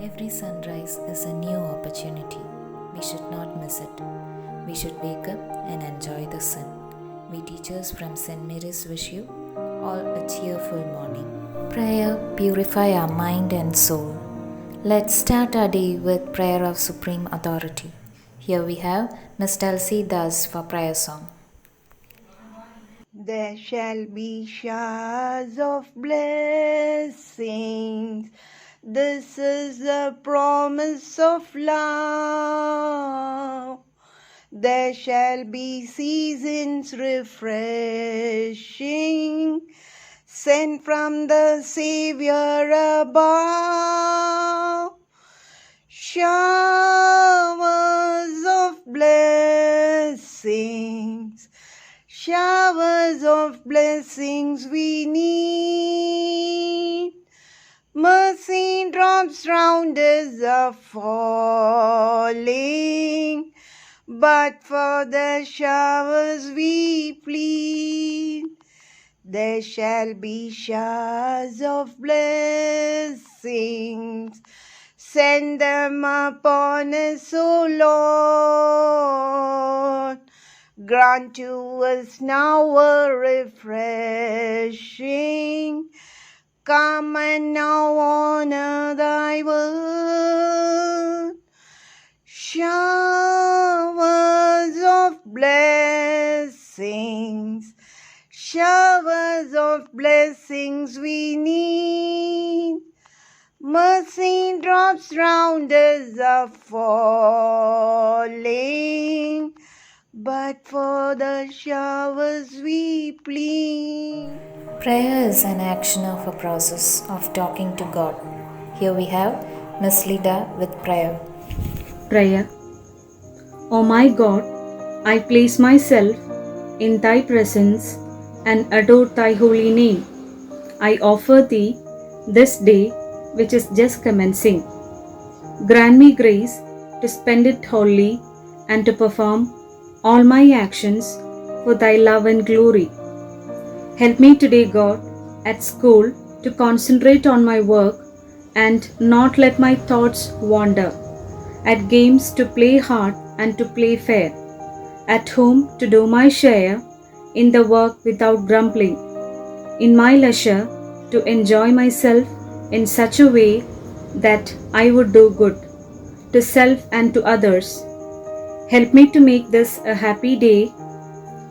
Every sunrise is a new opportunity. We should not miss it. We should wake up and enjoy the sun. We teachers from St. Mary's wish you all a cheerful morning. Prayer purify our mind and soul. Let's start our day with prayer of supreme authority. Here we have Miss Dulcie Das for prayer song. There shall be showers of blessings. This is the promise of love. There shall be seasons refreshing, sent from the Savior above. Showers of blessings, showers of blessings we need. Mercy drops round us are falling, but for the showers we plead. There shall be showers of blessings. Send them upon us, O Lord. Grant to us now a refreshing. Come and now honor thy word. Showers of blessings, showers of blessings we need. Mercy drops round us are falling, but for the showers we plead. Prayer is an action of a process of talking to God. Here we have Miss Lida with prayer. Prayer. O my God, I place myself in Thy presence and adore Thy holy name. I offer Thee this day which is just commencing. Grant me grace to spend it wholly and to perform all my actions for Thy love and glory. Help me today, God, at school to concentrate on my work and not let my thoughts wander. At games to play hard and to play fair. At home to do my share in the work without grumbling. In my leisure to enjoy myself in such a way that I would do good to self and to others. Help me to make this a happy day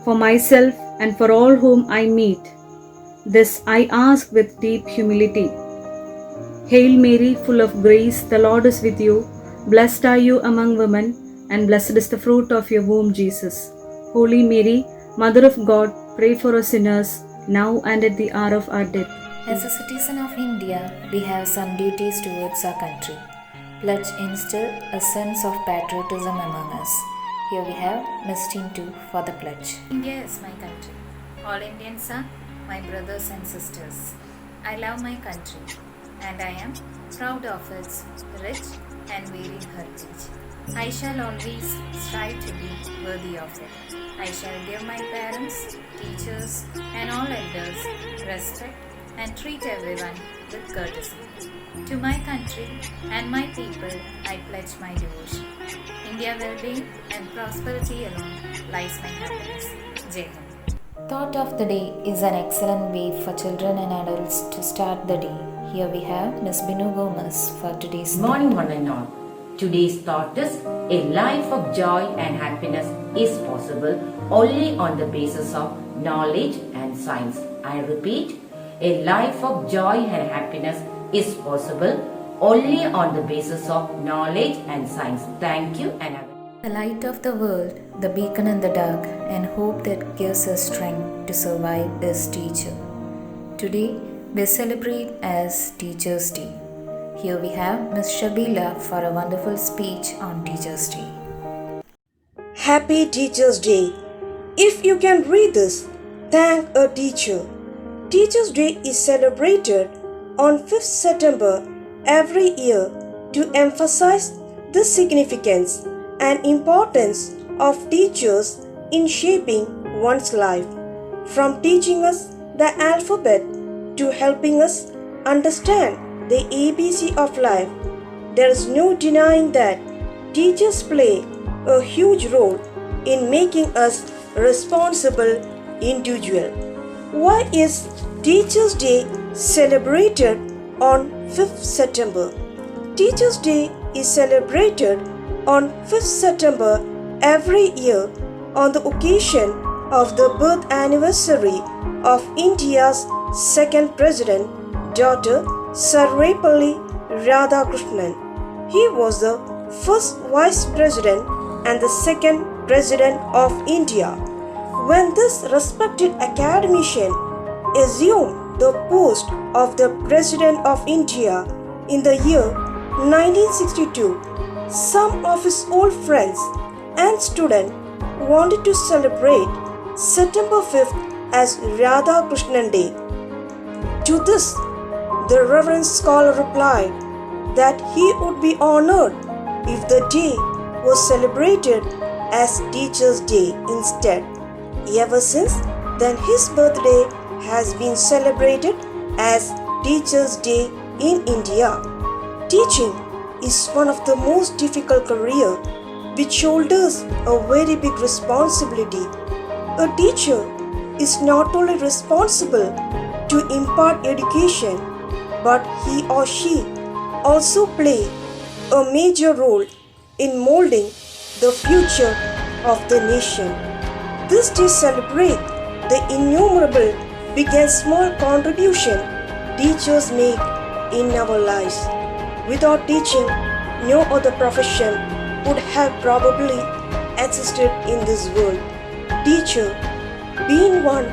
for myself and for all whom I meet. This I ask with deep humility. Hail Mary, full of grace, the Lord is with you. Blessed are you among women, and blessed is the fruit of your womb, Jesus. Holy Mary, Mother of God, pray for us sinners, now and at the hour of our death. As a citizen of India, we have some duties towards our country. Pledge instill a sense of patriotism among us. Here we have Miss Tintu for the pledge. India is my country. All Indians are my brothers and sisters. I love my country and I am proud of its rich and varied heritage. I shall always strive to be worthy of it. I shall give my parents, teachers and all elders respect and treat everyone with courtesy. To my country and my people, I pledge my devotion. India well-being and prosperity alone lies my happiness. Jai Hind. Thought of the day is an excellent way for children and adults to start the day. Here we have Miss Binu Gomez for today's Good morning, one and all. Today's thought is a life of joy and happiness is possible only on the basis of knowledge and science. I repeat, a life of joy and happiness is possible only on the basis of knowledge and science. Thank you and have the light of the world, the beacon in the dark, and hope that gives us strength to survive is teacher. Today, we celebrate as Teachers' Day. Here we have Miss Shabila for a wonderful speech on Teachers' Day. Happy Teachers' Day! If you can read this, thank a teacher. Teachers' Day is celebrated on 5th September every year to emphasize the significance and importance of teachers in shaping one's life, from teaching us the alphabet to helping us understand the ABC of life. there is no denying that teachers play a huge role in making us responsible individuals. Why is Teachers' Day celebrated on 5th September? Teachers' Day is celebrated on 5th September every year on the occasion of the birth anniversary of India's second president, Dr. Sarvepalli Radhakrishnan. He was the first vice president and the second president of India. When this respected academician assumed the post of the president of India in the year 1962, some of his old friends and students wanted to celebrate September 5th as Radhakrishnan Day. To this, the Reverend Scholar replied that he would be honored if the day was celebrated as Teachers' Day instead. Ever since then, his birthday has been celebrated as Teachers' Day in India. Teaching is one of the most difficult careers which shoulders a very big responsibility. A teacher is not only responsible to impart education, but he or she also play a major role in molding the future of the nation. This day celebrate the innumerable big and small contribution teachers make in our lives. Without teaching, no other profession would have probably existed in this world. Teacher, being one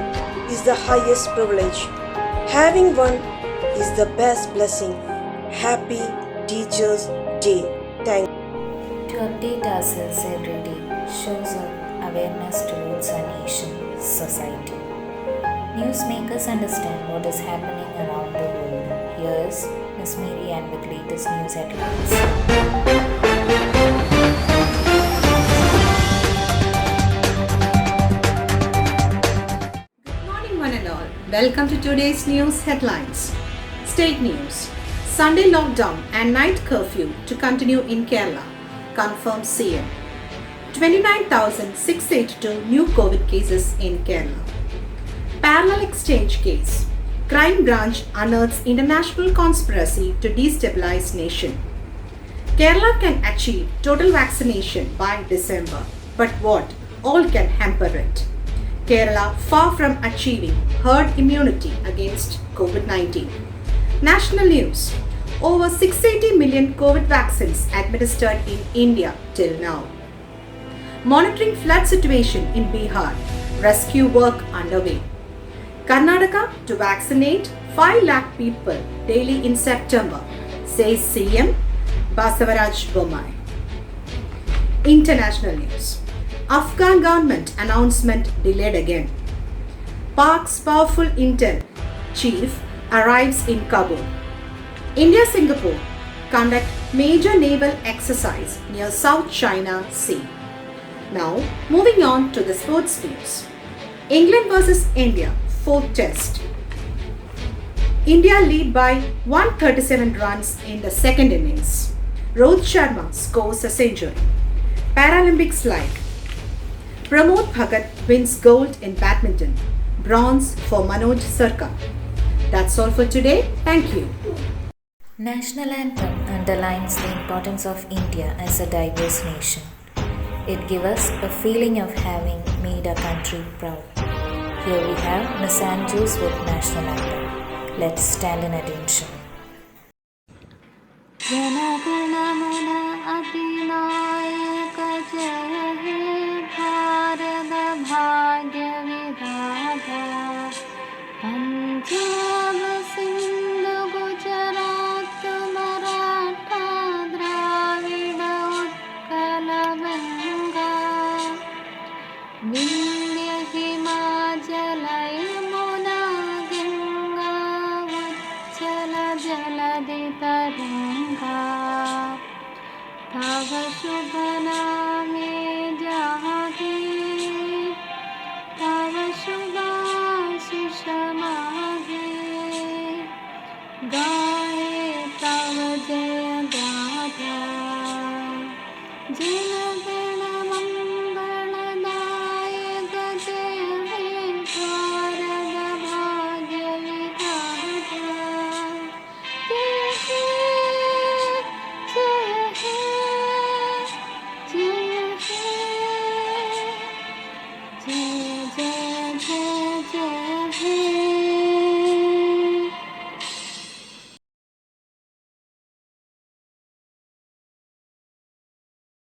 is the highest privilege. Having one is the best blessing. Happy Teachers' Day. Thank you. To update ourselves every day shows our awareness towards our nation, society. News make us understand what is happening around the world. Here is Miss Mary and with latest news headlines. Good morning, one and all. Welcome to today's news headlines. State news. Sunday lockdown and night curfew to continue in Kerala, confirms CM. 29,682 new COVID cases in Kerala. Parallel exchange case. Crime branch unearths international conspiracy to destabilize nation. Kerala can achieve total vaccination by December, but what all can hamper it? Kerala far from achieving herd immunity against COVID-19. National news. Over 680 million COVID vaccines administered in India till now. Monitoring flood situation in Bihar. Rescue work underway. Karnataka to vaccinate 5 lakh people daily in September, says CM Basavaraj Bommai. International news. Afghan government announcement delayed again. Pak's powerful intel chief arrives in Kabul. India-Singapore conduct major naval exercise near South China Sea. Now, moving on to the sports news. England vs India, 4th test. India lead by 137 runs in the second innings. Rohit Sharma scores a century. Paralympics slide. Pramod Bhagat wins gold in badminton. Bronze for Manoj Sarkar. That's all for today. Thank you. National anthem underlines the importance of India as a diverse nation. It gives us a feeling of having made our country proud. Here we have Miss Andrews with National Anthem. Let's stand in attention. तव शुभ नाम